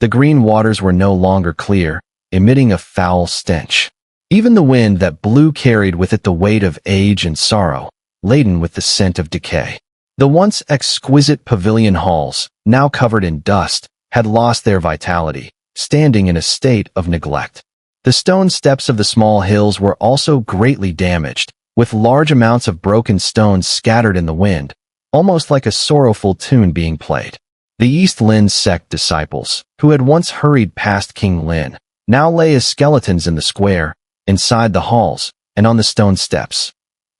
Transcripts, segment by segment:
The green waters were no longer clear, emitting a foul stench. Even the wind that blew carried with it the weight of age and sorrow, laden with the scent of decay. The once exquisite pavilion halls, now covered in dust, had lost their vitality, standing in a state of neglect. The stone steps of the small hills were also greatly damaged, with large amounts of broken stones scattered in the wind, almost like a sorrowful tune being played. The East Lin Sect disciples, who had once hurried past King Lin, now lay as skeletons in the square, inside the halls, and on the stone steps.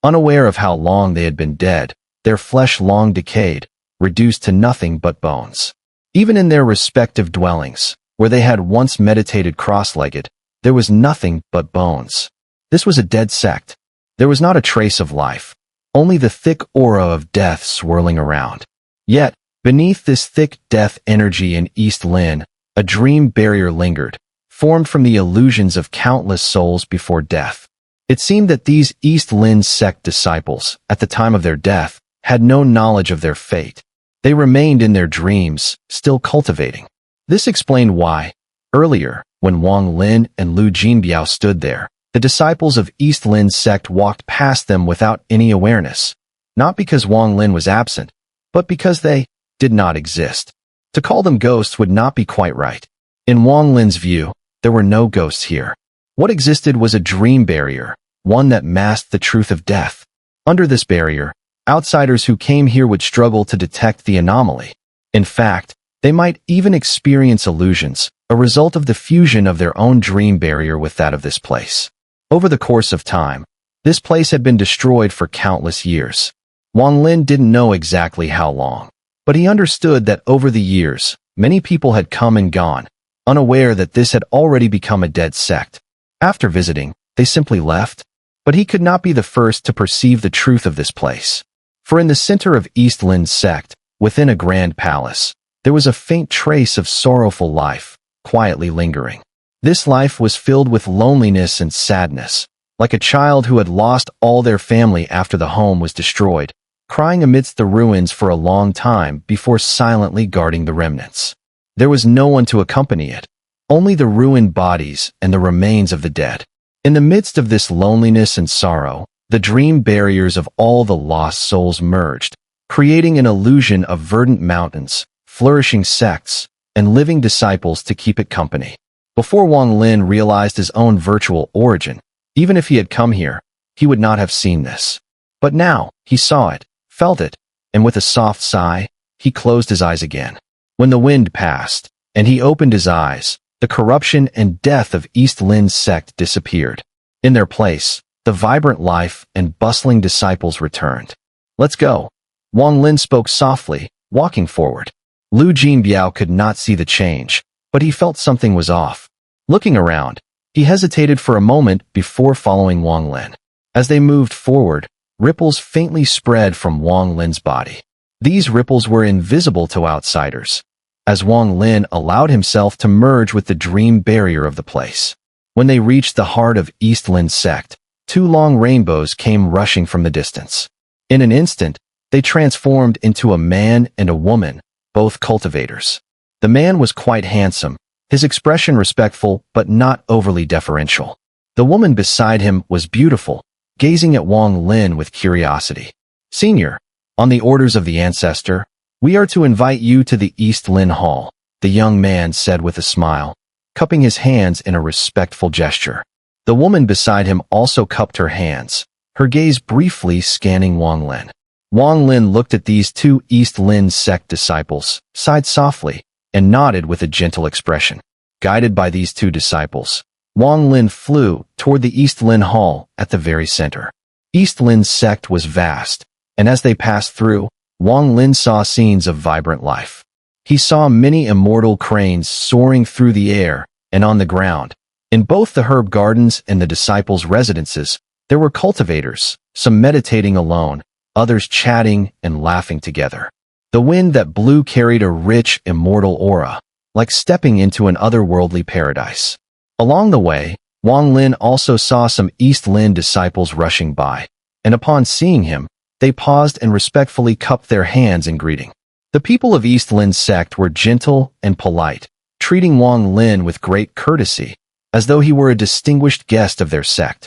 Unaware of how long they had been dead, their flesh long decayed, reduced to nothing but bones. Even in their respective dwellings, where they had once meditated cross-legged, there was nothing but bones. This was a dead sect. There was not a trace of life, only the thick aura of death swirling around. Yet, beneath this thick death energy in East Lin, a dream barrier lingered, formed from the illusions of countless souls before death. It seemed that these East Lin Sect disciples, at the time of their death, had no knowledge of their fate. They remained in their dreams, still cultivating. This explained why, earlier, when Wang Lin and Lu Jinbiao stood there, the disciples of East Lin Sect walked past them without any awareness, not because Wang Lin was absent, but because they did not exist. To call them ghosts would not be quite right. In Wang Lin's view, there were no ghosts here. What existed was a dream barrier, one that masked the truth of death. Under this barrier, outsiders who came here would struggle to detect the anomaly. In fact, they might even experience illusions, a result of the fusion of their own dream barrier with that of this place. Over the course of time, this place had been destroyed for countless years. Wang Lin didn't know exactly how long, but he understood that over the years, many people had come and gone, unaware that this had already become a dead sect. After visiting, they simply left. But he could not be the first to perceive the truth of this place. For in the center of East Lin's sect, within a grand palace, there was a faint trace of sorrowful life, quietly lingering. This life was filled with loneliness and sadness, like a child who had lost all their family after the home was destroyed, crying amidst the ruins for a long time before silently guarding the remnants. There was no one to accompany it, only the ruined bodies and the remains of the dead. In the midst of this loneliness and sorrow, the dream barriers of all the lost souls merged, creating an illusion of verdant mountains, flourishing sects, and living disciples to keep it company. Before Wang Lin realized his own virtual origin, even if he had come here, he would not have seen this. But now, he saw it, felt it, and with a soft sigh, he closed his eyes again. When the wind passed, and he opened his eyes, the corruption and death of East Lin's sect disappeared. In their place, the vibrant life and bustling disciples returned. "Let's go." Wang Lin spoke softly, walking forward. Lu Jinbiao could not see the change, but he felt something was off. Looking around, he hesitated for a moment before following Wang Lin. As they moved forward, ripples faintly spread from Wang Lin's body. These ripples were invisible to outsiders, as Wang Lin allowed himself to merge with the dream barrier of the place. When they reached the heart of East Lin's sect, two long rainbows came rushing from the distance. In an instant, they transformed into a man and a woman, both cultivators. The man was quite handsome, his expression respectful but not overly deferential. The woman beside him was beautiful, gazing at Wang Lin with curiosity. "Senior, on the orders of the ancestor, we are to invite you to the East Lin Hall," the young man said with a smile, cupping his hands in a respectful gesture. The woman beside him also cupped her hands, her gaze briefly scanning Wang Lin. Wang Lin looked at these two East Lin sect disciples, sighed softly, and nodded with a gentle expression. Guided by these two disciples, Wang Lin flew toward the East Lin Hall at the very center. East Lin's sect was vast, and as they passed through, Wang Lin saw scenes of vibrant life. He saw many immortal cranes soaring through the air and on the ground. In both the herb gardens and the disciples' residences, there were cultivators, some meditating alone, others chatting and laughing together. The wind that blew carried a rich, immortal aura, like stepping into an otherworldly paradise. Along the way, Wang Lin also saw some East Lin disciples rushing by, and upon seeing him, they paused and respectfully cupped their hands in greeting. The people of East Lin's sect were gentle and polite, treating Wang Lin with great courtesy, as though he were a distinguished guest of their sect.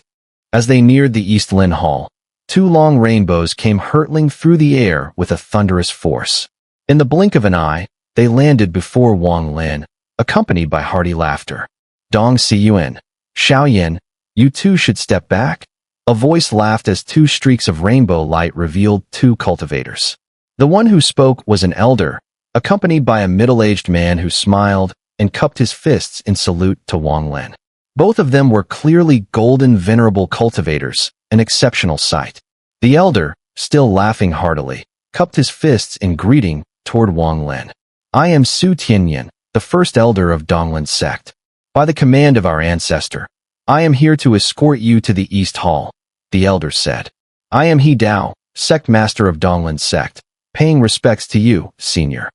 As they neared the East Lin Hall, two long rainbows came hurtling through the air with a thunderous force. In the blink of an eye, they landed before Wang Lin, accompanied by hearty laughter. Dong Siyuan, Xiaoyan, you two should step back. A voice laughed as two streaks of rainbow light revealed two cultivators. The one who spoke was an elder, accompanied by a middle-aged man who smiled and cupped his fists in salute to Wang Lin. Both of them were clearly golden venerable cultivators, an exceptional sight. The elder, still laughing heartily, cupped his fists in greeting toward Wang Lin. I am Su Tianyan, the first elder of Donglin's sect. By the command of our ancestor, I am here to escort you to the East Hall, the elder said. I am He Dao, sect master of Donglin's sect, paying respects to you, senior.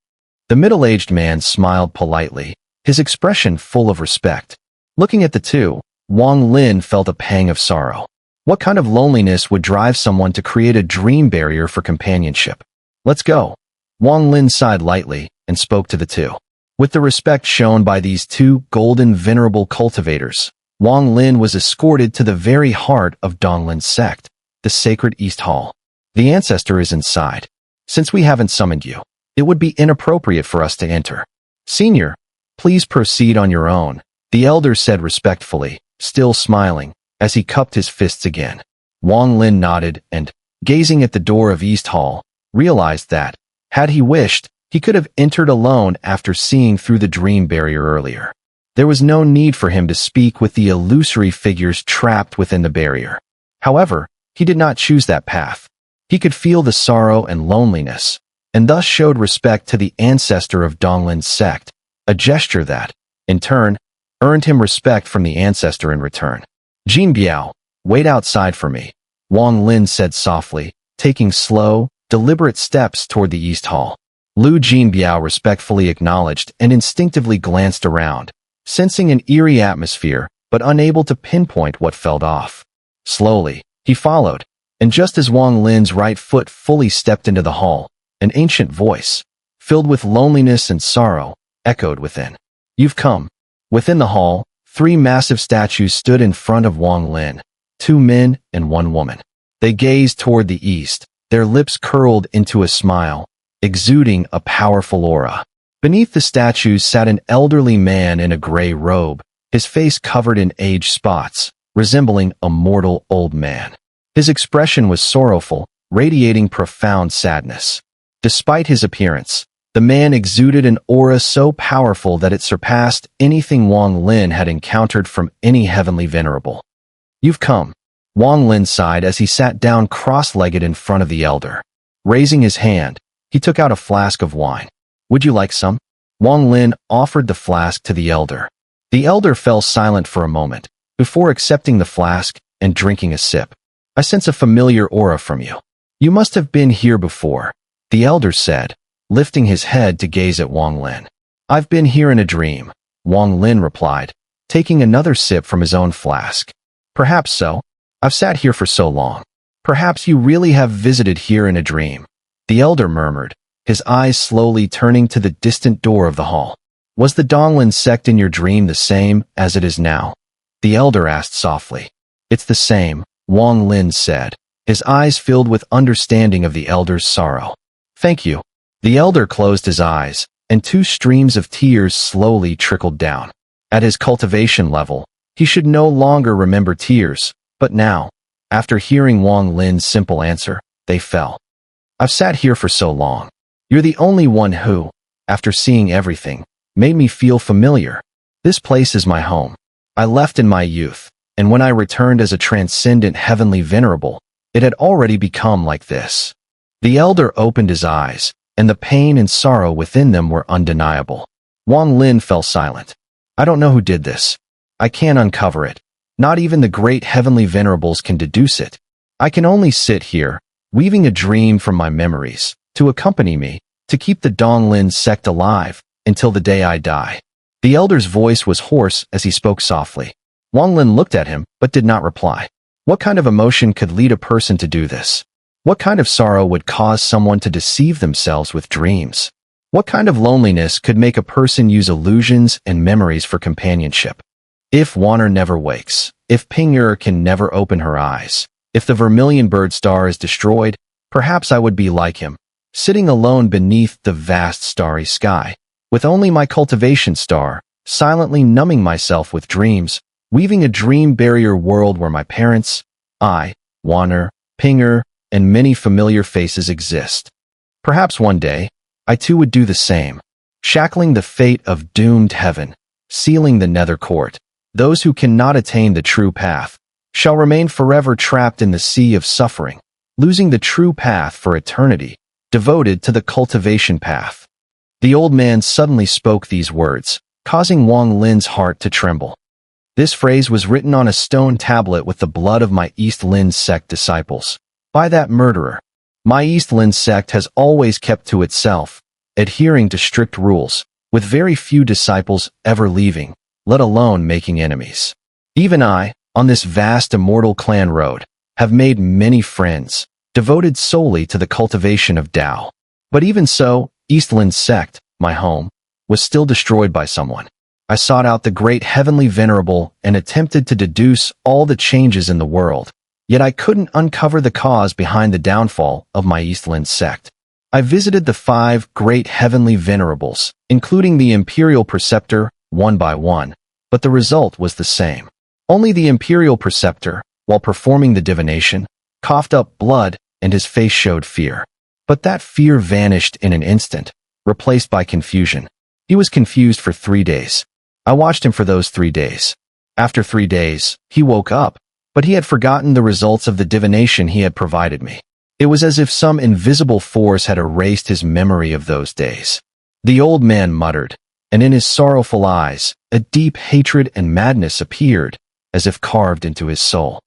The middle-aged man smiled politely, his expression full of respect. Looking at the two, Wang Lin felt a pang of sorrow. What kind of loneliness would drive someone to create a dream barrier for companionship? Let's go. Wang Lin sighed lightly and spoke to the two. With the respect shown by these two golden venerable cultivators, Wang Lin was escorted to the very heart of Donglin's sect, the sacred East Hall. The ancestor is inside. Since we haven't summoned you, it would be inappropriate for us to enter. Senior, please proceed on your own, the elder said respectfully, still smiling, as he cupped his fists again. Wang Lin nodded and, gazing at the door of East Hall, realized that, had he wished, he could have entered alone after seeing through the dream barrier earlier. There was no need for him to speak with the illusory figures trapped within the barrier. However, he did not choose that path. He could feel the sorrow and loneliness, and thus showed respect to the ancestor of Donglin's sect, a gesture that, in turn, earned him respect from the ancestor in return. Jin Biao, wait outside for me, Wang Lin said softly, taking slow, deliberate steps toward the East Hall. Lu Jinbiao respectfully acknowledged and instinctively glanced around, sensing an eerie atmosphere, but unable to pinpoint what fell off. Slowly, he followed, and just as Wang Lin's right foot fully stepped into the hall, an ancient voice, filled with loneliness and sorrow, echoed within. You've come. Within the hall, three massive statues stood in front of Wang Lin, two men and one woman. They gazed toward the east, their lips curled into a smile, exuding a powerful aura. Beneath the statues sat an elderly man in a gray robe, his face covered in age spots, resembling a mortal old man. His expression was sorrowful, radiating profound sadness. Despite his appearance, the man exuded an aura so powerful that it surpassed anything Wang Lin had encountered from any heavenly venerable. You've come. Wang Lin sighed as he sat down cross-legged in front of the elder. Raising his hand, he took out a flask of wine. Would you like some? Wang Lin offered the flask to the elder. The elder fell silent for a moment, before accepting the flask and drinking a sip. I sense a familiar aura from you. You must have been here before, the elder said, lifting his head to gaze at Wang Lin. I've been here in a dream, Wang Lin replied, taking another sip from his own flask. Perhaps so. I've sat here for so long. Perhaps you really have visited here in a dream, the elder murmured, his eyes slowly turning to the distant door of the hall. Was the Donglin sect in your dream the same as it is now? The elder asked softly. It's the same, Wang Lin said, his eyes filled with understanding of the elder's sorrow. Thank you. The elder closed his eyes, and two streams of tears slowly trickled down. At his cultivation level, he should no longer remember tears, but now, after hearing Wang Lin's simple answer, they fell. I've sat here for so long. You're the only one who, after seeing everything, made me feel familiar. This place is my home. I left in my youth, and when I returned as a transcendent heavenly venerable, it had already become like this. The elder opened his eyes, and the pain and sorrow within them were undeniable. Wang Lin fell silent. I don't know who did this. I can't uncover it. Not even the great heavenly venerables can deduce it. I can only sit here, weaving a dream from my memories, to accompany me, to keep the Donglin sect alive, until the day I die. The elder's voice was hoarse as he spoke softly. Wang Lin looked at him, but did not reply. What kind of emotion could lead a person to do this? What kind of sorrow would cause someone to deceive themselves with dreams? What kind of loneliness could make a person use illusions and memories for companionship? If Xun'er never wakes, if Xun'er can never open her eyes, if the vermilion bird star is destroyed, perhaps I would be like him, sitting alone beneath the vast starry sky, with only my cultivation star, silently numbing myself with dreams, weaving a dream barrier world where my parents, I, Xun'er, Xun'er, and many familiar faces exist. Perhaps one day, I too would do the same, shackling the fate of doomed heaven, sealing the nether court. Those who cannot attain the true path shall remain forever trapped in the sea of suffering, losing the true path for eternity, devoted to the cultivation path. The old man suddenly spoke these words, causing Wang Lin's heart to tremble. This phrase was written on a stone tablet with the blood of my East Lin Sect disciples. By that murderer. My East Lin Sect has always kept to itself, adhering to strict rules, with very few disciples ever leaving, let alone making enemies. Even I, on this vast immortal clan road, have made many friends, devoted solely to the cultivation of Tao. But even so, East Lin Sect, my home, was still destroyed by someone. I sought out the great heavenly venerable and attempted to deduce all the changes in the world, yet I couldn't uncover the cause behind the downfall of my East Lin Sect. I visited the 5 great heavenly venerables, including the imperial preceptor, one by one, but the result was the same. Only the imperial preceptor, while performing the divination, coughed up blood and his face showed fear. But that fear vanished in an instant, replaced by confusion. He was confused for 3 days. I watched him for those 3 days. After 3 days, he woke up, but he had forgotten the results of the divination he had provided me. It was as if some invisible force had erased his memory of those days. The old man muttered, and in his sorrowful eyes, a deep hatred and madness appeared, as if carved into his soul.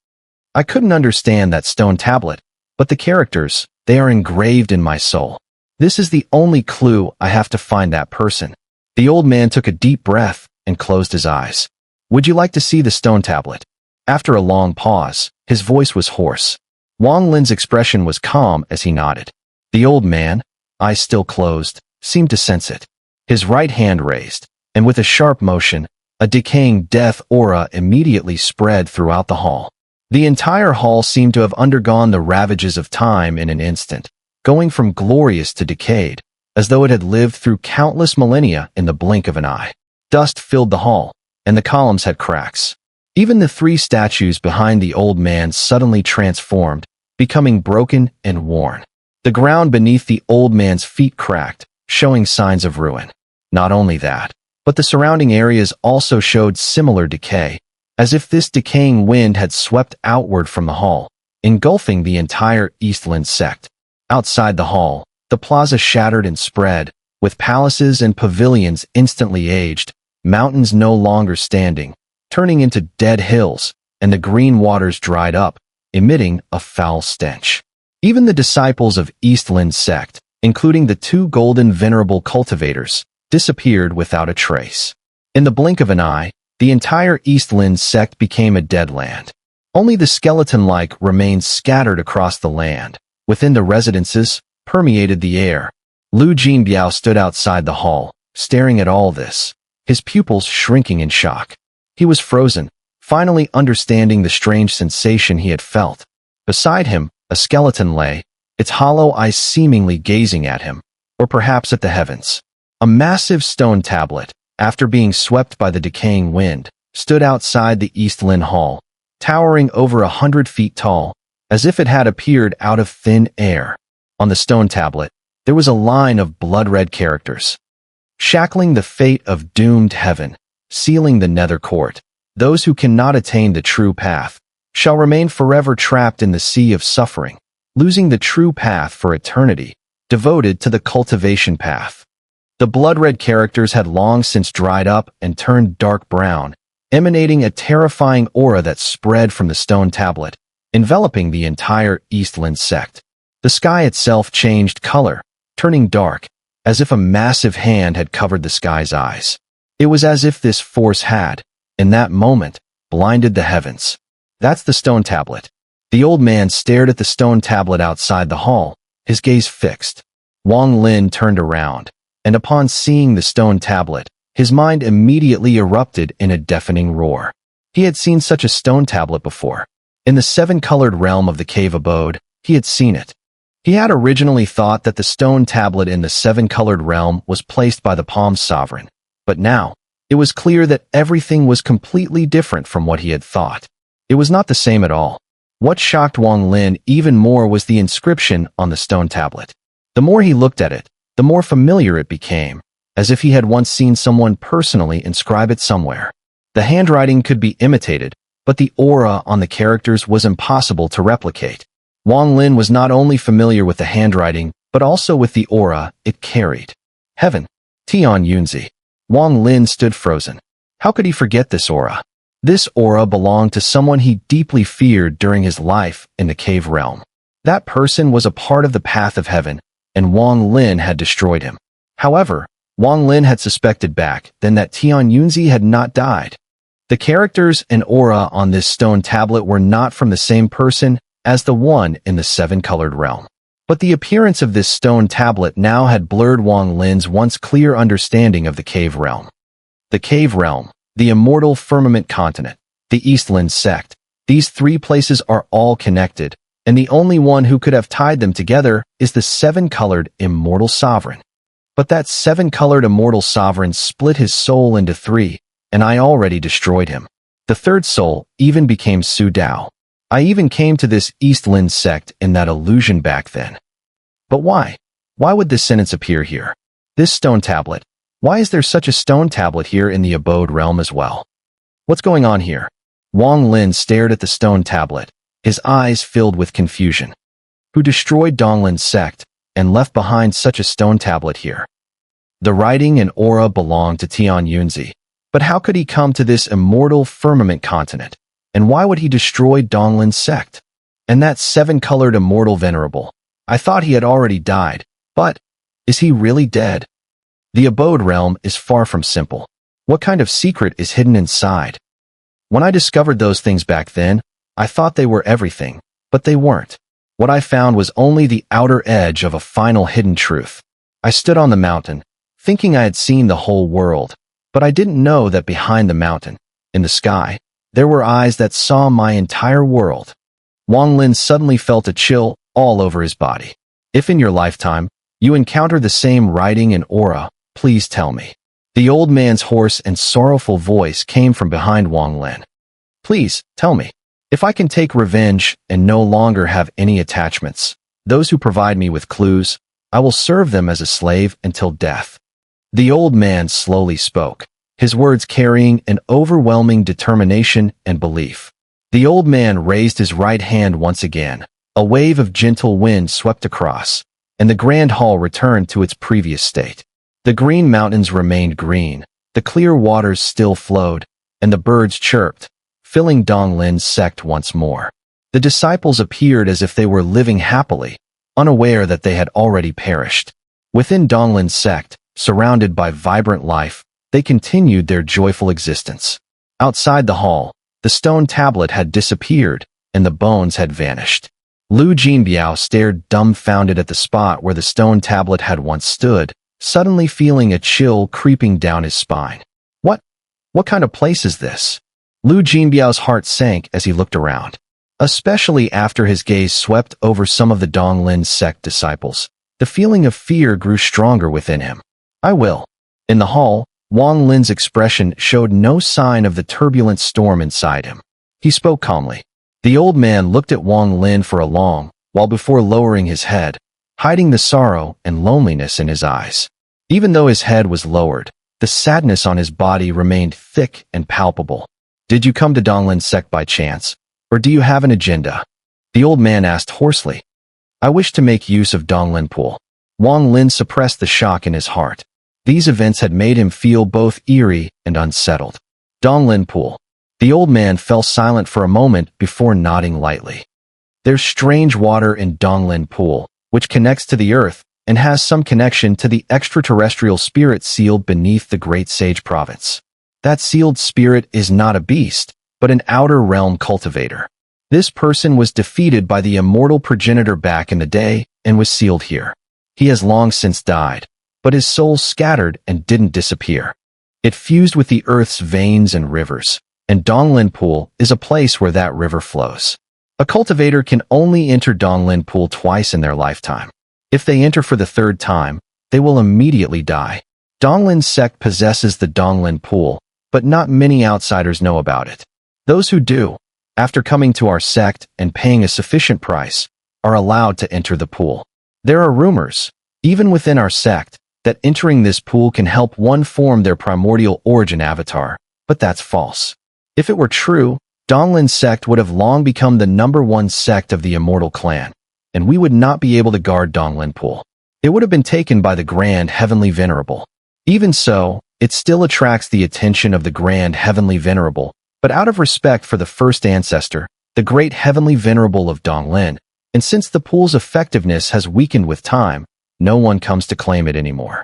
I couldn't understand that stone tablet, but the characters, they are engraved in my soul. This is the only clue I have to find that person. The old man took a deep breath and closed his eyes. Would you like to see the stone tablet? After a long pause, his voice was hoarse. Wang Lin's expression was calm as he nodded. The old man, eyes still closed, seemed to sense it. His right hand raised, and with a sharp motion, a decaying death aura immediately spread throughout the hall. The entire hall seemed to have undergone the ravages of time in an instant, going from glorious to decayed, as though it had lived through countless millennia in the blink of an eye. Dust filled the hall, and the columns had cracks. Even the 3 statues behind the old man suddenly transformed, becoming broken and worn. The ground beneath the old man's feet cracked, showing signs of ruin. Not only that, but the surrounding areas also showed similar decay, as if this decaying wind had swept outward from the hall, engulfing the entire East Lin Sect. Outside the hall, the plaza shattered and spread, with palaces and pavilions instantly aged, mountains no longer standing, turning into dead hills, and the green waters dried up, emitting a foul stench. Even the disciples of East Lin Sect, including the 2 golden venerable cultivators, disappeared without a trace. In the blink of an eye, the entire East Lin Sect became a dead land. Only the skeleton-like remained scattered across the land. Within the residences, permeated the air. Lu Jinbiao stood outside the hall, staring at all this, his pupils shrinking in shock. He was frozen, finally understanding the strange sensation he had felt. Beside him, a skeleton lay, its hollow eyes seemingly gazing at him, or perhaps at the heavens. A massive stone tablet, after being swept by the decaying wind, stood outside the East Lin Hall, towering over 100 feet tall, as if it had appeared out of thin air. On the stone tablet, there was a line of blood-red characters. Shackling the fate of doomed heaven, sealing the nether court, those who cannot attain the true path, shall remain forever trapped in the sea of suffering, losing the true path for eternity, devoted to the cultivation path. The blood-red characters had long since dried up and turned dark brown, emanating a terrifying aura that spread from the stone tablet, enveloping the entire East Lin Sect. The sky itself changed color, turning dark, as if a massive hand had covered the sky's eyes. It was as if this force had, in that moment, blinded the heavens. That's the stone tablet. The old man stared at the stone tablet outside the hall, his gaze fixed. Wang Lin turned around, and upon seeing the stone tablet, his mind immediately erupted in a deafening roar. He had seen such a stone tablet before. In the seven-colored realm of the cave abode, he had seen it. He had originally thought that the stone tablet in the seven-colored realm was placed by the Palm Sovereign, but now, it was clear that everything was completely different from what he had thought. It was not the same at all. What shocked Wang Lin even more was the inscription on the stone tablet. The more he looked at it, the more familiar it became, as if he had once seen someone personally inscribe it somewhere. The handwriting could be imitated, but the aura on the characters was impossible to replicate. Wang Lin was not only familiar with the handwriting, but also with the aura it carried. Heaven. Tian Yunzi. Wang Lin stood frozen. How could he forget this aura? This aura belonged to someone he deeply feared during his life in the cave realm. That person was a part of the path of heaven, and Wang Lin had destroyed him. However, Wang Lin had suspected back then that Tian Yunzi had not died. The characters and aura on this stone tablet were not from the same person as the one in the seven-colored realm. But the appearance of this stone tablet now had blurred Wang Lin's once clear understanding of the cave realm. The cave realm, the immortal firmament continent, the Eastland Sect, these three places are all connected, and the only one who could have tied them together is the seven-colored immortal sovereign. But that seven-colored immortal sovereign split his soul into three, and I already destroyed him. The third soul even became Su Dao. I even came to this Eastland Sect in that illusion back then. But why? Why would this sentence appear here? This stone tablet. Why is there such a stone tablet here in the abode realm as well? What's going on here? Wang Lin stared at the stone tablet, his eyes filled with confusion. Who destroyed Donglin's sect and left behind such a stone tablet here? The writing and aura belonged to Tian Yunzi, but how could he come to this immortal firmament continent? And why would he destroy Donglin's sect? And that seven-colored immortal venerable. I thought he had already died, but is he really dead? The abode realm is far from simple. What kind of secret is hidden inside? When I discovered those things back then, I thought they were everything, but they weren't. What I found was only the outer edge of a final hidden truth. I stood on the mountain, thinking I had seen the whole world, but I didn't know that behind the mountain, in the sky, there were eyes that saw my entire world. Wang Lin suddenly felt a chill all over his body. If in your lifetime, you encounter the same writing and aura, please tell me. The old man's hoarse and sorrowful voice came from behind Wang Lin. Please, tell me. If I can take revenge and no longer have any attachments, those who provide me with clues, I will serve them as a slave until death. The old man slowly spoke, his words carrying an overwhelming determination and belief. The old man raised his right hand once again. A wave of gentle wind swept across, and the grand hall returned to its previous state. The green mountains remained green, the clear waters still flowed, and the birds chirped, filling Donglin's sect once more. The disciples appeared as if they were living happily, unaware that they had already perished. Within Donglin's sect, surrounded by vibrant life, they continued their joyful existence. Outside the hall, the stone tablet had disappeared, and the bones had vanished. Lu Jinbiao stared dumbfounded at the spot where the stone tablet had once stood, suddenly feeling a chill creeping down his spine. What kind of place is this? Lu Jinbiao's heart sank as he looked around. Especially after his gaze swept over some of the Donglin sect disciples, the feeling of fear grew stronger within him. I will. In the hall, Wang Lin's expression showed no sign of the turbulent storm inside him. He spoke calmly. The old man looked at Wang Lin for a long while before lowering his head, hiding the sorrow and loneliness in his eyes. Even though his head was lowered, the sadness on his body remained thick and palpable. Did you come to Donglin sect by chance, or do you have an agenda? The old man asked hoarsely. I wish to make use of Donglin Pool. Wang Lin suppressed the shock in his heart. These events had made him feel both eerie and unsettled. Donglin Pool. The old man fell silent for a moment before nodding lightly. There's strange water in Donglin Pool, which connects to the earth and has some connection to the extraterrestrial spirit sealed beneath the Great Sage Province. That sealed spirit is not a beast, but an outer realm cultivator. This person was defeated by the immortal progenitor back in the day and was sealed here. He has long since died, but his soul scattered and didn't disappear. It fused with the earth's veins and rivers, and Donglin Pool is a place where that river flows. A cultivator can only enter Donglin Pool twice in their lifetime. If they enter for the third time, they will immediately die. Donglin's sect possesses the Donglin Pool, but not many outsiders know about it. Those who do, after coming to our sect and paying a sufficient price, are allowed to enter the pool. There are rumors, even within our sect, that entering this pool can help one form their primordial origin avatar, but that's false. If it were true, Donglin's sect would have long become the #1 sect of the Immortal clan, and we would not be able to guard Donglin Pool. It would have been taken by the Grand Heavenly Venerable. Even so, it still attracts the attention of the Grand Heavenly Venerable, but out of respect for the first ancestor, the Great Heavenly Venerable of Donglin, and since the pool's effectiveness has weakened with time, no one comes to claim it anymore.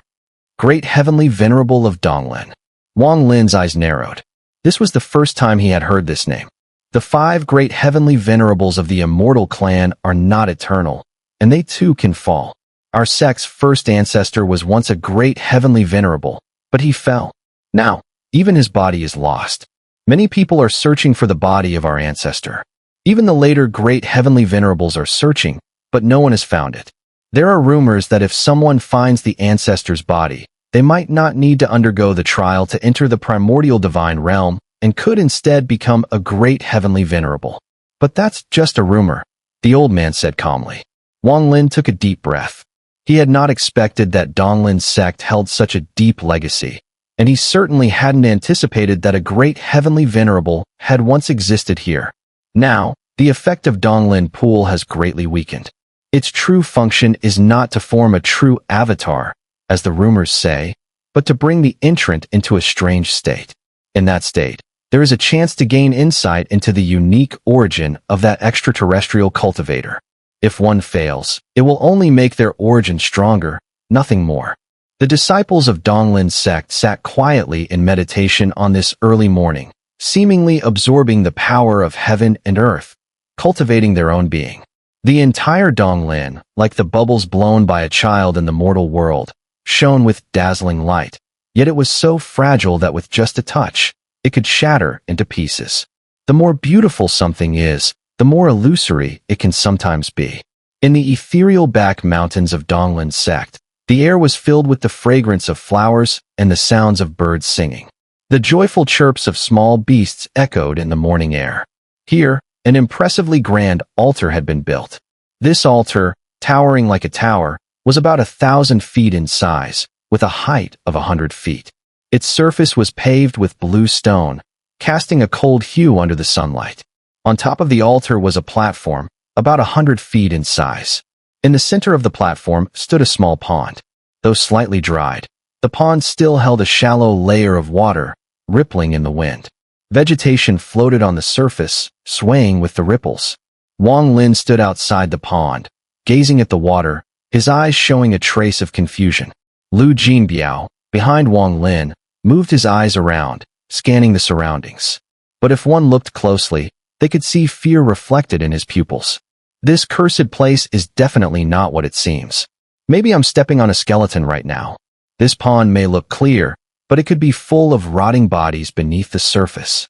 Great Heavenly Venerable of Donglin. Wang Lin's eyes narrowed. This was the first time he had heard this name. The 5 Great Heavenly Venerables of the Immortal clan are not eternal, and they too can fall. Our sect's first ancestor was once a Great Heavenly Venerable, but he fell. Now, even his body is lost. Many people are searching for the body of our ancestor. Even the later Great Heavenly Venerables are searching, but no one has found it. There are rumors that if someone finds the ancestor's body, they might not need to undergo the trial to enter the primordial divine realm and could instead become a Great Heavenly Venerable. But that's just a rumor, the old man said calmly. Wang Lin took a deep breath. He had not expected that Donglin's sect held such a deep legacy, and he certainly hadn't anticipated that a Great Heavenly Venerable had once existed here. Now, the effect of Donglin Pool has greatly weakened. Its true function is not to form a true avatar, as the rumors say, but to bring the entrant into a strange state. In that state, there is a chance to gain insight into the unique origin of that extraterrestrial cultivator. If one fails, it will only make their origin stronger, nothing more. The disciples of Donglin's sect sat quietly in meditation on this early morning, seemingly absorbing the power of heaven and earth, cultivating their own being. The entire Donglin, like the bubbles blown by a child in the mortal world, shone with dazzling light, yet it was so fragile that with just a touch, it could shatter into pieces. The more beautiful something is, the more illusory it can sometimes be. In the ethereal back mountains of Donglin's sect, the air was filled with the fragrance of flowers and the sounds of birds singing. The joyful chirps of small beasts echoed in the morning air. Here, an impressively grand altar had been built. This altar, towering like a tower, was about 1,000 feet in size, with a height of 100 feet. Its surface was paved with blue stone, casting a cold hue under the sunlight. On top of the altar was a platform, about 100 feet in size. In the center of the platform stood a small pond. Though slightly dried, the pond still held a shallow layer of water, rippling in the wind. Vegetation floated on the surface, swaying with the ripples. Wang Lin stood outside the pond, gazing at the water, his eyes showing a trace of confusion. Lu Jinbiao, behind Wang Lin, moved his eyes around, scanning the surroundings. But if one looked closely, they could see fear reflected in his pupils. This cursed place is definitely not what it seems. Maybe I'm stepping on a skeleton right now. This pond may look clear, but it could be full of rotting bodies beneath the surface.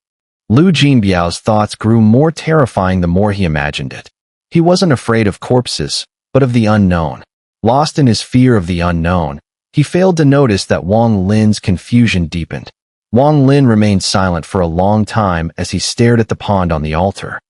Lu Jinbiao's thoughts grew more terrifying the more he imagined it. He wasn't afraid of corpses, but of the unknown. Lost in his fear of the unknown, he failed to notice that Wang Lin's confusion deepened. Wang Lin remained silent for a long time as he stared at the pond on the altar.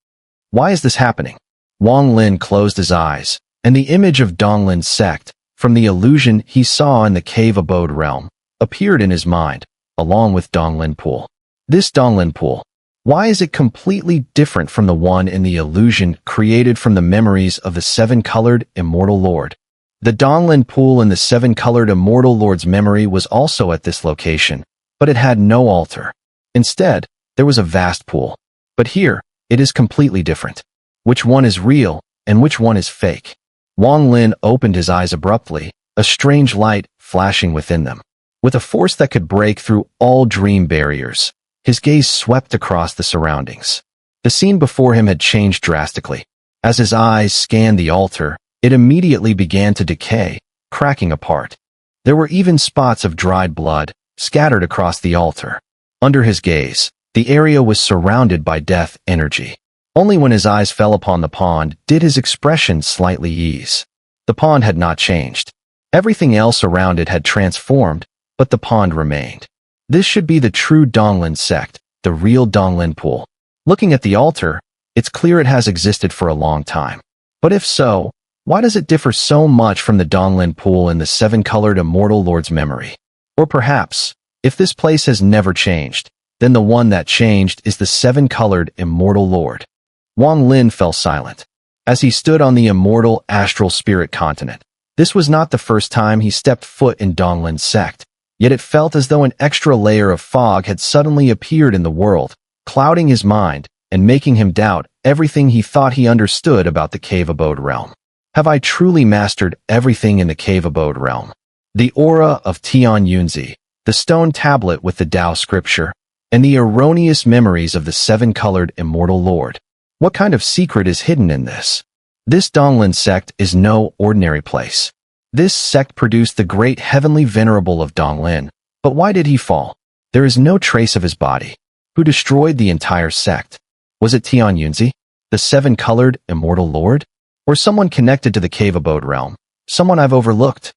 Why is this happening? Wang Lin closed his eyes, and the image of Donglin's sect, from the illusion he saw in the cave abode realm, appeared in his mind, along with Donglin Pool. This Donglin Pool, why is it completely different from the one in the illusion created from the memories of the 7-colored Immortal Lord? The Donglin Pool in the 7-colored Immortal Lord's memory was also at this location, but it had no altar. Instead, there was a vast pool. But here, it is completely different. Which one is real, and which one is fake? Wang Lin opened his eyes abruptly, a strange light flashing within them. With a force that could break through all dream barriers, his gaze swept across the surroundings. The scene before him had changed drastically. As his eyes scanned the altar, it immediately began to decay, cracking apart. There were even spots of dried blood scattered across the altar. Under his gaze, the area was surrounded by death energy. Only when his eyes fell upon the pond did his expression slightly ease. The pond had not changed. Everything else around it had transformed, but the pond remained. This should be the true Donglin sect, the real Donglin pool. Looking at the altar, it's clear it has existed for a long time. But if so, why does it differ so much from the Donglin pool in the seven-colored Immortal Lord's memory? Or perhaps, if this place has never changed, then the one that changed is the seven-colored Immortal Lord. Wang Lin fell silent. As he stood on the immortal astral spirit continent, this was not the first time he stepped foot in Donglin's sect, yet it felt as though an extra layer of fog had suddenly appeared in the world, clouding his mind and making him doubt everything he thought he understood about the cave abode realm. Have I truly mastered everything in the cave abode realm? The aura of Tian Yunzi, the stone tablet with the Tao scripture, and the erroneous memories of the seven-colored Immortal Lord. What kind of secret is hidden in this? This Donglin sect is no ordinary place. This sect produced the great heavenly venerable of Donglin, but why did he fall? There is no trace of his body. Who destroyed the entire sect? Was it Tian Yunzi, the seven-colored Immortal Lord? Or someone connected to the cave abode realm? Someone I've overlooked?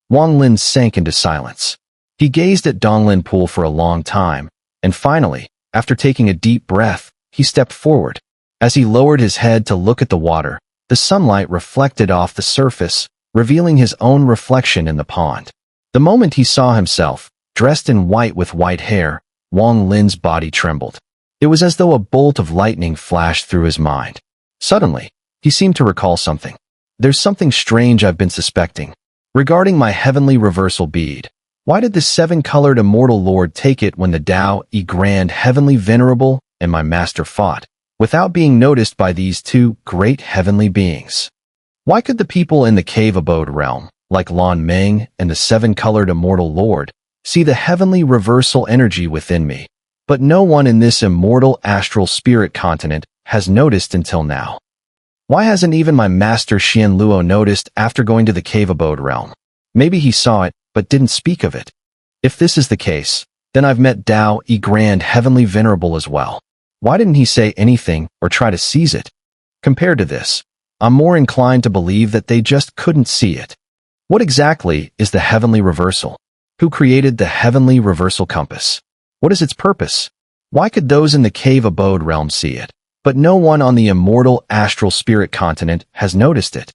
Wang Lin sank into silence. He gazed at Donglin pool for a long time, and finally, after taking a deep breath, he stepped forward. As he lowered his head to look at the water, the sunlight reflected off the surface, revealing his own reflection in the pond. The moment he saw himself, dressed in white with white hair, Wang Lin's body trembled. It was as though a bolt of lightning flashed through his mind. Suddenly, he seemed to recall something. There's something strange I've been suspecting. Regarding my heavenly reversal bead, why did the seven-colored Immortal Lord take it when the Tao Grand Heavenly Venerable and my master fought, without being noticed by these two great heavenly beings? Why could the people in the cave abode realm, like Lan Meng and the seven-colored Immortal Lord, see the heavenly reversal energy within me, but no one in this immortal astral spirit continent has noticed until now? Why hasn't even my master Xian Luo noticed after going to the cave abode realm? Maybe he saw it, but didn't speak of it. If this is the case, then I've met Tao Grand Heavenly Venerable as well. Why didn't he say anything or try to seize it? Compared to this, I'm more inclined to believe that they just couldn't see it. What exactly is the heavenly reversal? Who created the heavenly reversal compass? What is its purpose? Why could those in the cave abode realm see it, but no one on the immortal astral spirit continent has noticed it?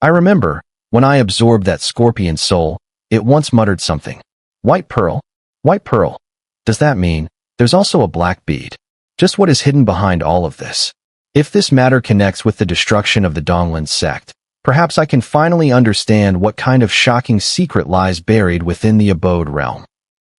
I remember, when I absorbed that scorpion soul, it once muttered something. White pearl? White pearl. Does that mean there's also a black bead? Just what is hidden behind all of this? If this matter connects with the destruction of the Donglin sect, perhaps I can finally understand what kind of shocking secret lies buried within the abode realm.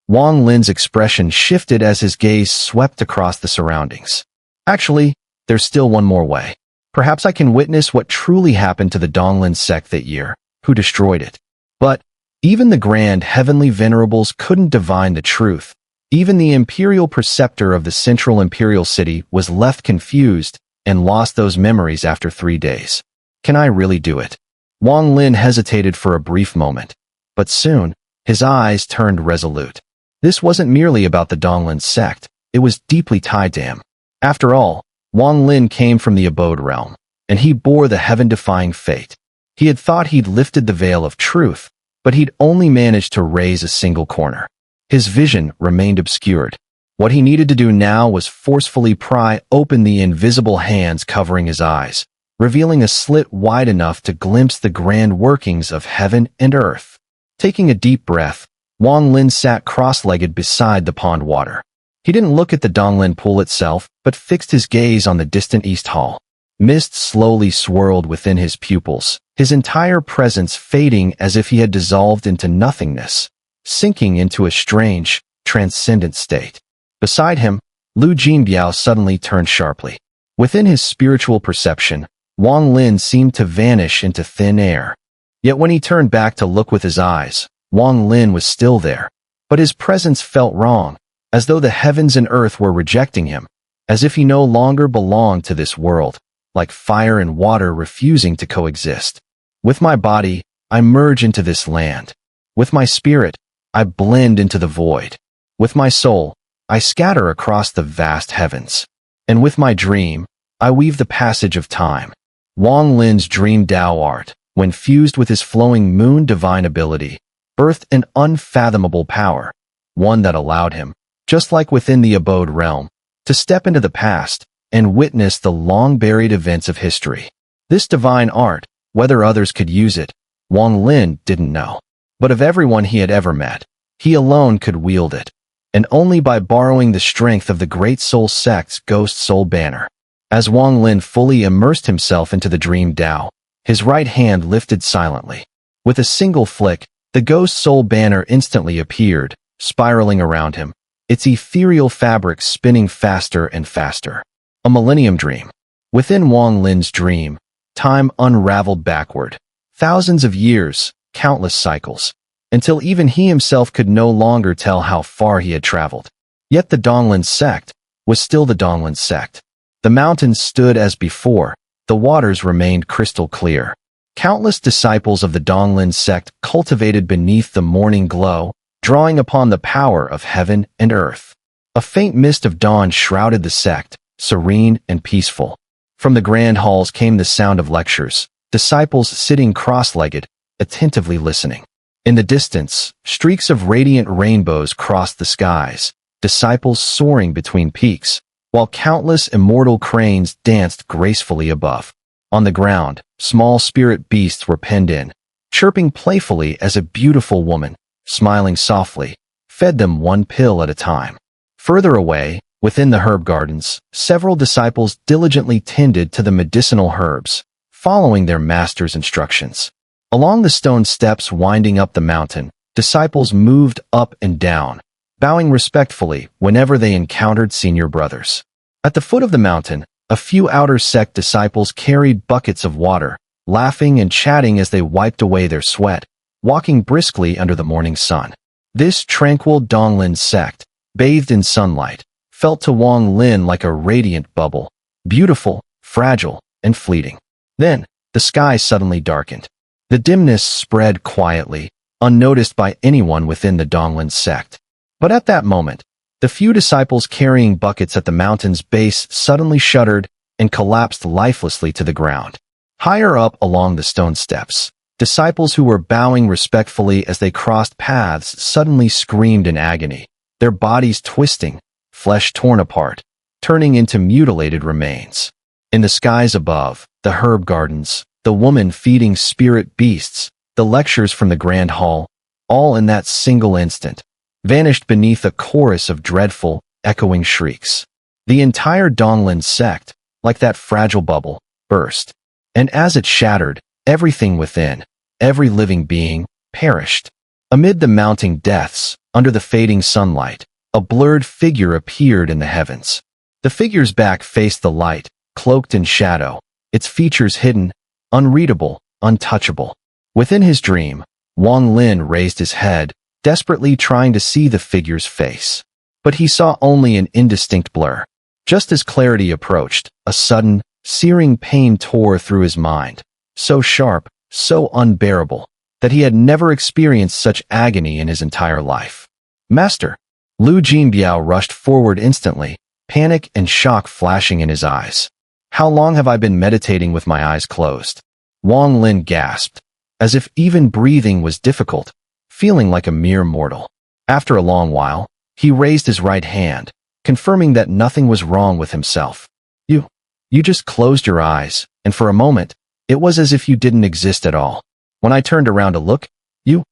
Wang Lin's expression shifted as his gaze swept across the surroundings. Actually, there's still one more way. Perhaps I can witness what truly happened to the Donglin sect that year, who destroyed it. But even the grand heavenly venerables couldn't divine the truth. Even the imperial preceptor of the central imperial city was left confused and lost those memories after 3 days. Can I really do it? Wang Lin hesitated for a brief moment, but soon, his eyes turned resolute. This wasn't merely about the Donglin sect, it was deeply tied to him. After all, Wang Lin came from the abode realm, and he bore the heaven-defying fate. He had thought he'd lifted the veil of truth, but he'd only managed to raise a single corner. His vision remained obscured. What he needed to do now was forcefully pry open the invisible hands covering his eyes, revealing a slit wide enough to glimpse the grand workings of heaven and earth. Taking a deep breath, Wang Lin sat cross-legged beside the pond water. He didn't look at the Donglin pool itself, but fixed his gaze on the distant east hall. Mist slowly swirled within his pupils, his entire presence fading as if he had dissolved into nothingness, sinking into a strange, transcendent state. Beside him, Lu Jinbiao suddenly turned sharply. Within his spiritual perception, Wang Lin seemed to vanish into thin air. Yet when he turned back to look with his eyes, Wang Lin was still there, but his presence felt wrong, as though the heavens and earth were rejecting him, as if he no longer belonged to this world, like fire and water refusing to coexist. With my body, I merge into this land. With my spirit, I blend into the void. With my soul, I scatter across the vast heavens. And with my dream, I weave the passage of time. Wang Lin's dream Dao art, when fused with his flowing moon divine ability, birthed an unfathomable power, one that allowed him, just like within the abode realm, to step into the past and witness the long-buried events of history. This divine art, whether others could use it, Wang Lin didn't know. But of everyone he had ever met, he alone could wield it, and only by borrowing the strength of the Great Soul Sect's Ghost Soul banner. As Wang Lin fully immersed himself into the dream Dao, his right hand lifted silently. With a single flick, the Ghost Soul banner instantly appeared, spiraling around him, its ethereal fabric spinning faster and faster. A millennium dream. Within Wang Lin's dream, time unraveled backward. Thousands of years, countless cycles, until even he himself could no longer tell how far he had traveled. Yet the Donglin sect was still the Donglin sect. The mountains stood as before, the waters remained crystal clear. Countless disciples of the Donglin sect cultivated beneath the morning glow, drawing upon the power of heaven and earth. A faint mist of dawn shrouded the sect, serene and peaceful. From the grand halls came the sound of lectures, disciples sitting cross-legged, attentively listening. In the distance, streaks of radiant rainbows crossed the skies, disciples soaring between peaks, while countless immortal cranes danced gracefully above. On the ground, small spirit beasts were penned in, chirping playfully as a beautiful woman, smiling softly, fed them one pill at a time. Further away, within the herb gardens, several disciples diligently tended to the medicinal herbs, following their master's instructions. Along the stone steps winding up the mountain, disciples moved up and down, bowing respectfully whenever they encountered senior brothers. At the foot of the mountain, a few outer sect disciples carried buckets of water, laughing and chatting as they wiped away their sweat, walking briskly under the morning sun. This tranquil Donglin sect, bathed in sunlight, felt to Wang Lin like a radiant bubble, beautiful, fragile, and fleeting. Then, the sky suddenly darkened. The dimness spread quietly, unnoticed by anyone within the Donglin sect. But at that moment, the few disciples carrying buckets at the mountain's base suddenly shuddered and collapsed lifelessly to the ground. Higher up along the stone steps, disciples who were bowing respectfully as they crossed paths suddenly screamed in agony, their bodies twisting, flesh torn apart, turning into mutilated remains. In the skies above, the herb gardens, the woman feeding spirit beasts, the lectures from the grand hall, all in that single instant, vanished beneath a chorus of dreadful, echoing shrieks. The entire Donglin sect, like that fragile bubble, burst. And as it shattered, everything within, every living being, perished. Amid the mounting deaths, under the fading sunlight, a blurred figure appeared in the heavens. The figure's back faced the light, cloaked in shadow, its features hidden, unreadable, untouchable. Within his dream, Wang Lin raised his head, desperately trying to see the figure's face. But he saw only an indistinct blur. Just as clarity approached, a sudden, searing pain tore through his mind, so sharp, so unbearable, that he had never experienced such agony in his entire life. Master! Lu Jinbiao rushed forward instantly, panic and shock flashing in his eyes. How long have I been meditating with my eyes closed? Wang Lin gasped, as if even breathing was difficult, feeling like a mere mortal. After a long while, he raised his right hand, confirming that nothing was wrong with himself. You just closed your eyes, and for a moment, it was as if you didn't exist at all. When I turned around to look, you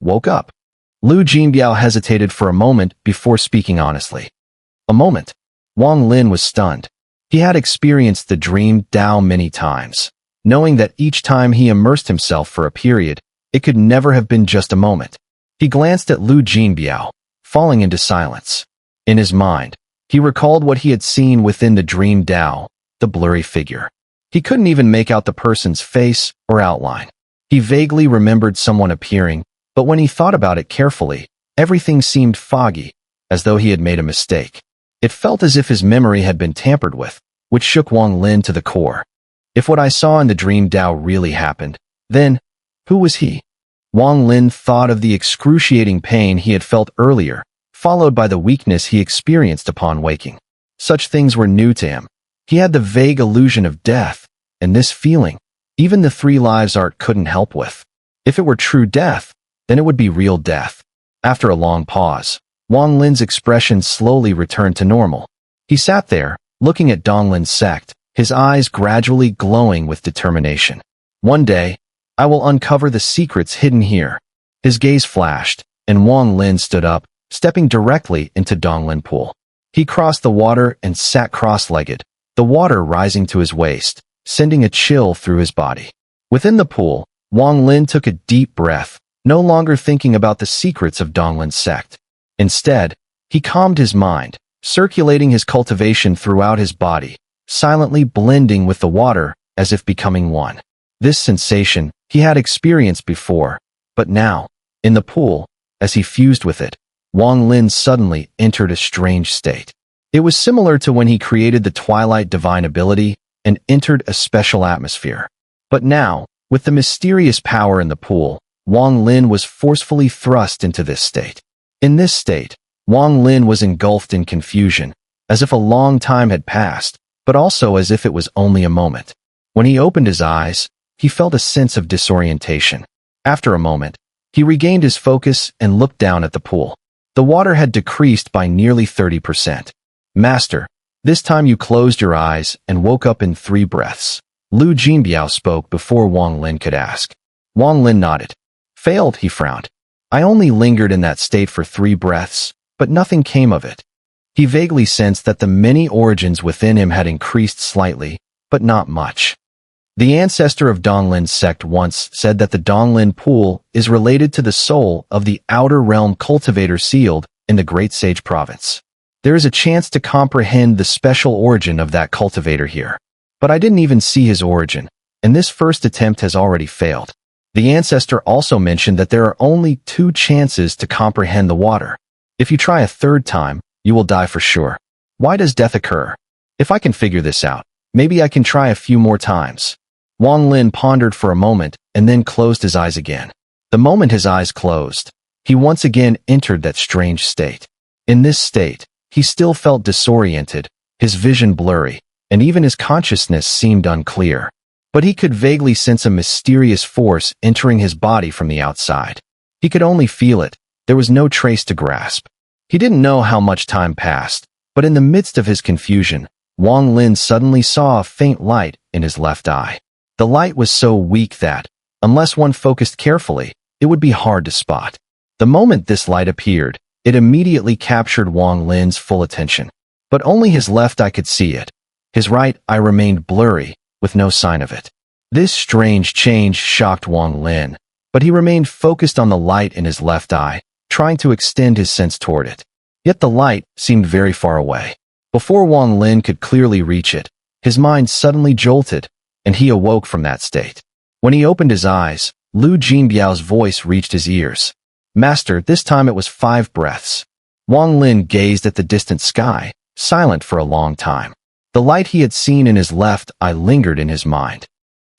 woke up. Lu Jinbiao hesitated for a moment before speaking honestly. A moment. Wang Lin was stunned. He had experienced the dream Dao many times, knowing that each time he immersed himself for a period, it could never have been just a moment. He glanced at Lu Jinbiao, falling into silence. In his mind, he recalled what he had seen within the dream Dao, the blurry figure. He couldn't even make out the person's face or outline. He vaguely remembered someone appearing, but when he thought about it carefully, everything seemed foggy, as though he had made a mistake. It felt as if his memory had been tampered with, which shook Wang Lin to the core. If what I saw in the dream Dao really happened, then, who was he? Wang Lin thought of the excruciating pain he had felt earlier, followed by the weakness he experienced upon waking. Such things were new to him. He had the vague illusion of death, and this feeling, even the 3 lives art couldn't help with. If it were true death, then it would be real death. After a long pause, Wang Lin's expression slowly returned to normal. He sat there, looking at Donglin's sect, his eyes gradually glowing with determination. One day, I will uncover the secrets hidden here. His gaze flashed, and Wang Lin stood up, stepping directly into Donglin pool. He crossed the water and sat cross-legged, the water rising to his waist, sending a chill through his body. Within the pool, Wang Lin took a deep breath, no longer thinking about the secrets of Donglin's sect. Instead, he calmed his mind, circulating his cultivation throughout his body, silently blending with the water as if becoming one. This sensation he had experienced before, but now, in the pool, as he fused with it, Wang Lin suddenly entered a strange state. It was similar to when he created the Twilight Divine ability and entered a special atmosphere. But now, with the mysterious power in the pool, Wang Lin was forcefully thrust into this state. In this state, Wang Lin was engulfed in confusion, as if a long time had passed, but also as if it was only a moment. When he opened his eyes, he felt a sense of disorientation. After a moment, he regained his focus and looked down at the pool. The water had decreased by nearly 30%. Master, this time you closed your eyes and woke up in 3 breaths. Lu Jinbiao spoke before Wang Lin could ask. Wang Lin nodded. Failed, he frowned. I only lingered in that state for 3 breaths, but nothing came of it. He vaguely sensed that the many origins within him had increased slightly, but not much. The ancestor of Donglin's sect once said that the Donglin pool is related to the soul of the outer realm cultivator sealed in the Great Sage province. There is a chance to comprehend the special origin of that cultivator here. But I didn't even see his origin, and this first attempt has already failed. The ancestor also mentioned that there are only 2 chances to comprehend the water. If you try a 3rd time, you will die for sure. Why does death occur? If I can figure this out, maybe I can try a few more times. Wang Lin pondered for a moment and then closed his eyes again. The moment his eyes closed, he once again entered that strange state. In this state, he still felt disoriented, his vision blurry, and even his consciousness seemed unclear. But he could vaguely sense a mysterious force entering his body from the outside. He could only feel it. There was no trace to grasp. He didn't know how much time passed, but in the midst of his confusion, Wang Lin suddenly saw a faint light in his left eye. The light was so weak that, unless one focused carefully, it would be hard to spot. The moment this light appeared, it immediately captured Wang Lin's full attention. But only his left eye could see it. His right eye remained blurry, with no sign of it. This strange change shocked Wang Lin, but he remained focused on the light in his left eye, trying to extend his sense toward it. Yet the light seemed very far away. Before Wang Lin could clearly reach it, his mind suddenly jolted, and he awoke from that state. When he opened his eyes, Lu Jinbiao's voice reached his ears. Master, this time it was 5 breaths. Wang Lin gazed at the distant sky, silent for a long time. The light he had seen in his left eye lingered in his mind.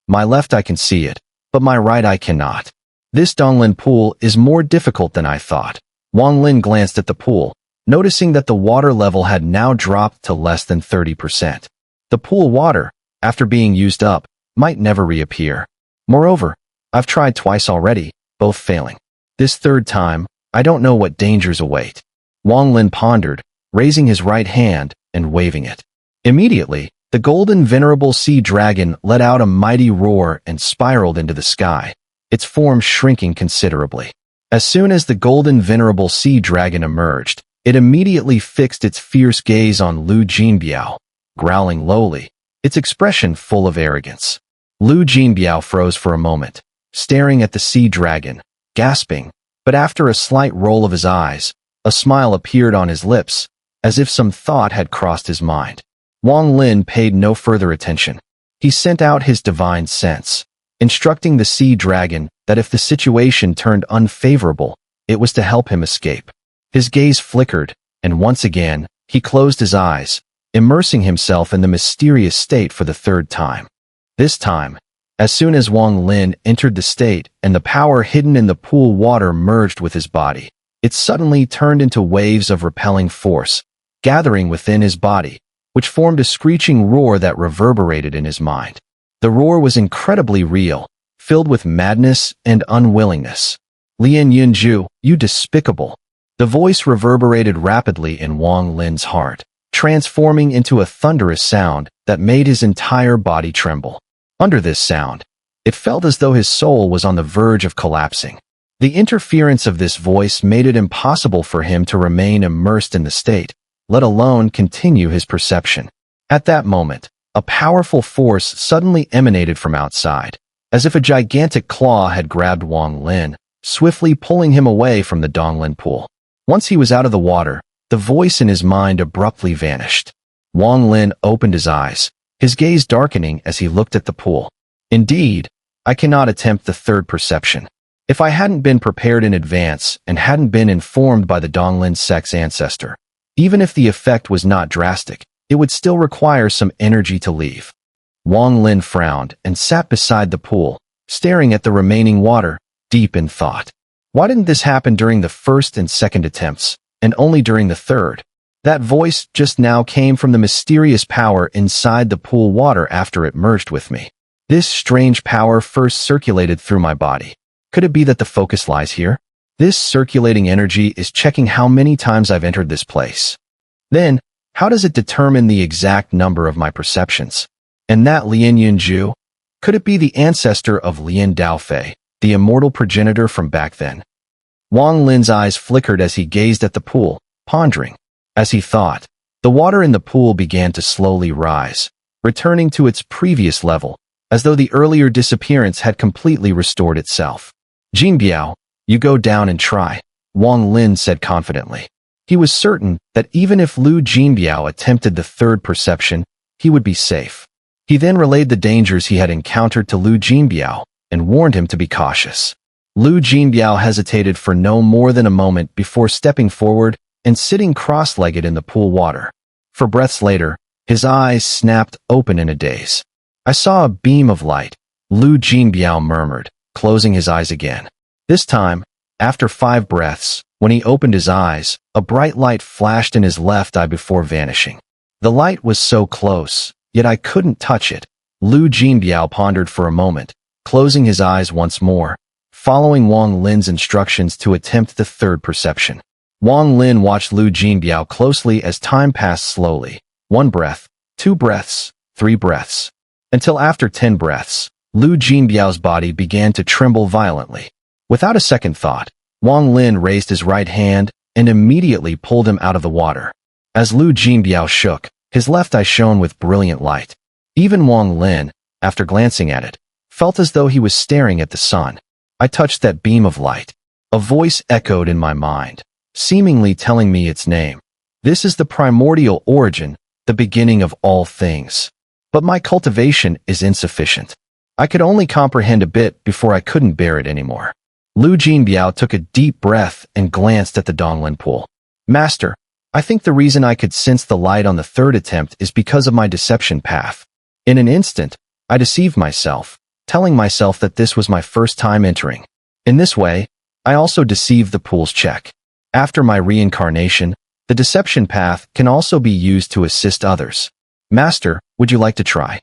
My left eye can see it, but my right eye cannot. This Donglin pool is more difficult than I thought. Wang Lin glanced at the pool, noticing that the water level had now dropped to less than 30%. The pool water, after being used up, might never reappear. Moreover, I've tried twice already, both failing. This 3rd time, I don't know what dangers await. Wang Lin pondered, raising his right hand and waving it. Immediately, the golden venerable sea dragon let out a mighty roar and spiraled into the sky, its form shrinking considerably. As soon as the golden venerable sea dragon emerged, it immediately fixed its fierce gaze on Lu Jinbiao, growling lowly, its expression full of arrogance. Lu Jinbiao froze for a moment, staring at the sea dragon, gasping, but after a slight roll of his eyes, a smile appeared on his lips, as if some thought had crossed his mind. Wang Lin paid no further attention. He sent out his divine sense, instructing the sea dragon that if the situation turned unfavorable, it was to help him escape. His gaze flickered, and once again, he closed his eyes, immersing himself in the mysterious state for the 3rd time. This time, As soon as Wang Lin entered the state and the power hidden in the pool water merged with his body, it suddenly turned into waves of repelling force, gathering within his body, which formed a screeching roar that reverberated in his mind. The roar was incredibly real, filled with madness and unwillingness. "Lian Yunju, you despicable!" The voice reverberated rapidly in Wang Lin's heart, transforming into a thunderous sound that made his entire body tremble. Under this sound, it felt as though his soul was on the verge of collapsing. The interference of this voice made it impossible for him to remain immersed in the state, let alone continue his perception. At that moment, a powerful force suddenly emanated from outside, as if a gigantic claw had grabbed Wang Lin, swiftly pulling him away from the Donglin pool. Once he was out of the water, the voice in his mind abruptly vanished. Wang Lin opened his eyes, his gaze darkening as he looked at the pool. Indeed, I cannot attempt the third perception. If I hadn't been prepared in advance and hadn't been informed by the Donglin Sect's ancestor, even if the effect was not drastic, it would still require some energy to leave. Wang Lin frowned and sat beside the pool, staring at the remaining water, deep in thought. Why didn't this happen during the first and second attempts, and only during the third? That voice just now came from the mysterious power inside the pool water after it merged with me. This strange power first circulated through my body. Could it be that the focus lies here? This circulating energy is checking how many times I've entered this place. Then, how does it determine the exact number of my perceptions? And that Lian Yunju? Could it be the ancestor of Lian Daofei, the immortal progenitor from back then? Wang Lin's eyes flickered as he gazed at the pool, pondering. As he thought, the water in the pool began to slowly rise, returning to its previous level, as though the earlier disappearance had completely restored itself. "Jinbiao, you go down and try," Wang Lin said confidently. He was certain that even if Lu Jinbiao attempted the third perception, he would be safe. He then relayed the dangers he had encountered to Lu Jinbiao and warned him to be cautious. Lu Jinbiao hesitated for no more than a moment before stepping forward and sitting cross-legged in the pool water. For breaths later, his eyes snapped open in a daze. "I saw a beam of light," Lu Jinbiao murmured, closing his eyes again. This time, after 5 breaths, when he opened his eyes, a bright light flashed in his left eye before vanishing. The light was so close, yet I couldn't touch it. Lu Jinbiao pondered for a moment, closing his eyes once more, following Wang Lin's instructions to attempt the third perception. Wang Lin watched Lu Jinbiao closely as time passed slowly. 1 breath, 2 breaths, 3 breaths. Until after 10 breaths, Lu Jinbiao's body began to tremble violently. Without a second thought, Wang Lin raised his right hand and immediately pulled him out of the water. As Lu Jinbiao shook, his left eye shone with brilliant light. Even Wang Lin, after glancing at it, felt as though he was staring at the sun. I touched that beam of light. A voice echoed in my mind, seemingly telling me its name. This is the primordial origin, the beginning of all things. But my cultivation is insufficient. I could only comprehend a bit before I couldn't bear it anymore. Lu Jinbiao took a deep breath and glanced at the Donglin pool. "Master, I think the reason I could sense the light on the third attempt is because of my deception path. In an instant, I deceived myself, telling myself that this was my first time entering. In this way, I also deceived the pool's check. After my reincarnation, the deception path can also be used to assist others. Master, would you like to try?"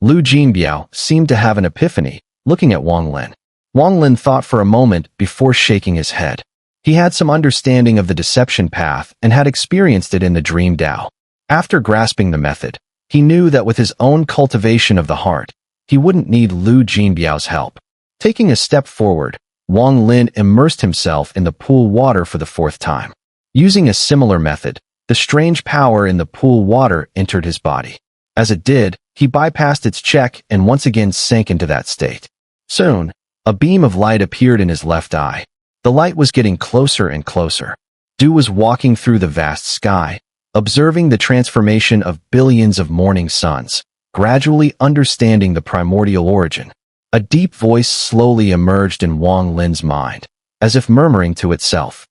Lu Jinbiao seemed to have an epiphany, looking at Wang Lin. Wang Lin thought for a moment before shaking his head. He had some understanding of the deception path and had experienced it in the Dream Tao. After grasping the method, he knew that with his own cultivation of the heart, he wouldn't need Lu Jinbiao's help. Taking a step forward, Wang Lin immersed himself in the pool water for the 4th time. Using a similar method, the strange power in the pool water entered his body. As it did, he bypassed its check and once again sank into that state. Soon, a beam of light appeared in his left eye. The light was getting closer and closer. Du was walking through the vast sky, observing the transformation of billions of morning suns, gradually understanding the primordial origin. A deep voice slowly emerged in Wang Lin's mind, as if murmuring to itself,